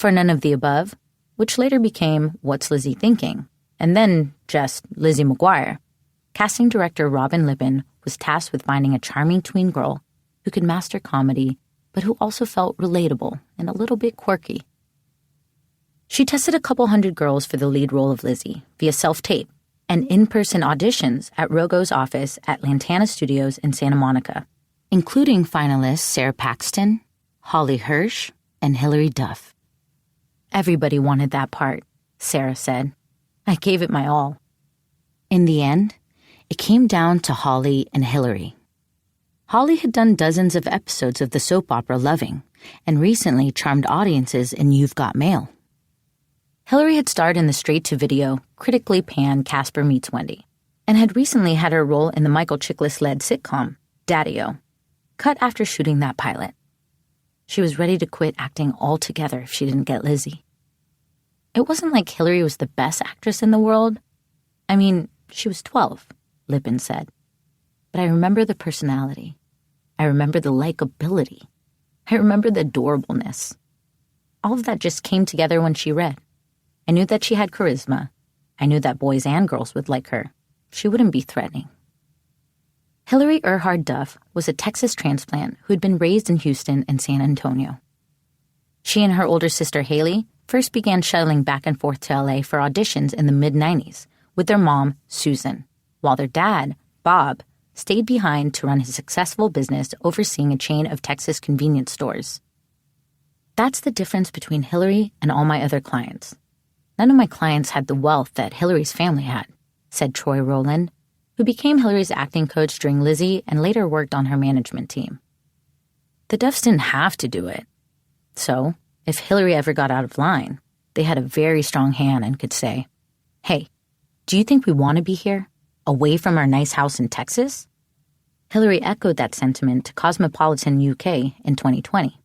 For None of the Above, which later became What's Lizzie Thinking, and then just Lizzie McGuire, casting director Robin Lippin was tasked with finding a charming tween girl who could master comedy, but who also felt relatable and a little bit quirky. She tested a couple hundred girls for the lead role of Lizzie via self-tape and in-person auditions at Rogo's office at Lantana Studios in Santa Monica, including finalists Sarah Paxton, Holly Hirsch, and Hilary Duff. Everybody wanted that part, Sarah said. I gave it my all. In the end, it came down to Holly and Hilary. Holly had done dozens of episodes of the soap opera Loving and recently charmed audiences in You've Got Mail. Hilary had starred in the straight-to-video, critically panned Casper Meets Wendy, and had recently had her role in the Michael Chiklis-led sitcom, Daddy-O, cut after shooting that pilot. She was ready to quit acting altogether if she didn't get Lizzie. It wasn't like Hilary was the best actress in the world. I mean, she was 12, Lippin said. But I remember the personality. I remember the likability. I remember the adorableness. All of that just came together when she read. I knew that she had charisma. I knew that boys and girls would like her. She wouldn't be threatening. Hilary Duff was a Texas transplant who had been raised in Houston and San Antonio. She and her older sister Haley first began shuttling back and forth to LA for auditions in the mid-90s with their mom, Susan, while their dad, Bob, stayed behind to run his successful business overseeing a chain of Texas convenience stores. That's the difference between Hilary and all my other clients. None of my clients had the wealth that Hilary's family had, said Troy Rowland, who became Hilary's acting coach during Lizzie and later worked on her management team. The Duffs didn't have to do it. So, if Hilary ever got out of line, they had a very strong hand and could say, "Hey, do you think we want to be here, away from our nice house in Texas?" Hilary echoed that sentiment to Cosmopolitan UK in 2020.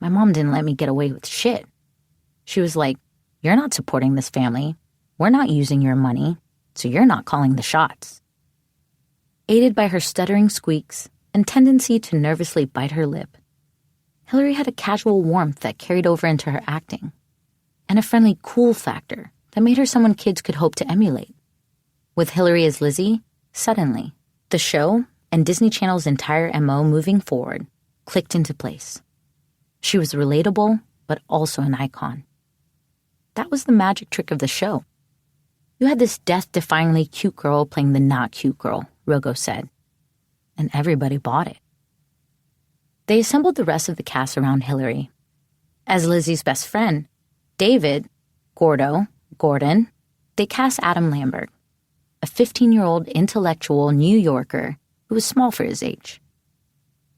My mom didn't let me get away with shit. She was like, "You're not supporting this family. We're not using your money, so you're not calling the shots." Aided by her stuttering squeaks and tendency to nervously bite her lip, Hilary had a casual warmth that carried over into her acting, and a friendly cool factor that made her someone kids could hope to emulate. With Hilary as Lizzie, suddenly, the show and Disney Channel's entire MO moving forward clicked into place. She was relatable, but also an icon. That was the magic trick of the show. You had this death-defyingly cute girl playing the not cute girl, Rogo said. And everybody bought it. They assembled the rest of the cast around Hilary. As Lizzie's best friend, Gordon, they cast Adam Lambert, a 15-year-old intellectual New Yorker who was small for his age.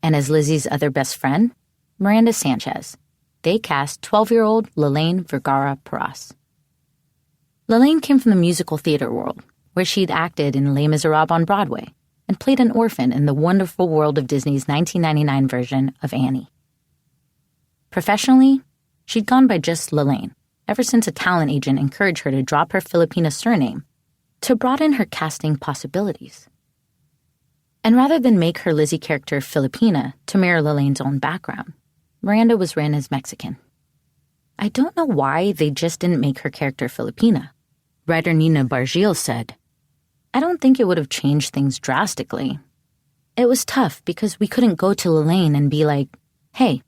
And as Lizzie's other best friend, Miranda Sanchez, they cast 12-year-old Lalaine Vergara-Paras. Lalaine came from the musical theater world, where she'd acted in Les Miserables on Broadway and played an orphan in the wonderful world of Disney's 1999 version of Annie. Professionally, she'd gone by just Lalaine, ever since a talent agent encouraged her to drop her Filipina surname to broaden her casting possibilities. And rather than make her Lizzie character Filipina to mirror Lalaine's own background, Miranda was written as Mexican. I don't know why they just didn't make her character Filipina. Writer Nina Bargil said, "I don't think it would have changed things drastically. It was tough because we couldn't go to Lalaine and be like, 'Hey,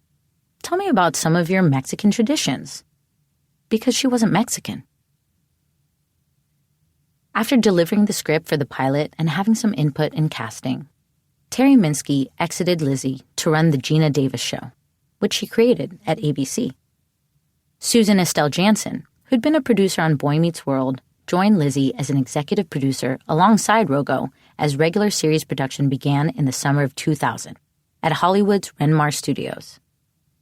tell me about some of your Mexican traditions,' because she wasn't Mexican." After delivering the script for the pilot and having some input in casting, Terry Minsky exited Lizzie to run the Gina Davis Show, which she created at ABC. Susan Estelle Jansen, who'd been a producer on Boy Meets World, joined Lizzie as an executive producer alongside Rogo as regular series production began in the summer of 2000 at Hollywood's Renmar Studios,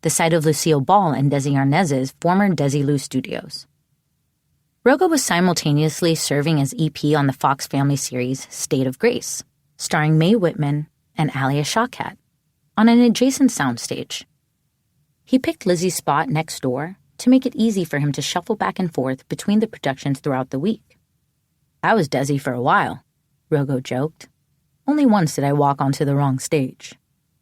the site of Lucille Ball and Desi Arnaz's former Desilu Studios. Rogo was simultaneously serving as EP on the Fox Family series State of Grace, starring Mae Whitman and Alia Shawkat, on an adjacent soundstage. He picked Lizzie's spot next door to make it easy for him to shuffle back and forth between the productions throughout the week. "I was Desi for a while," Rogo joked. "Only once did I walk onto the wrong stage."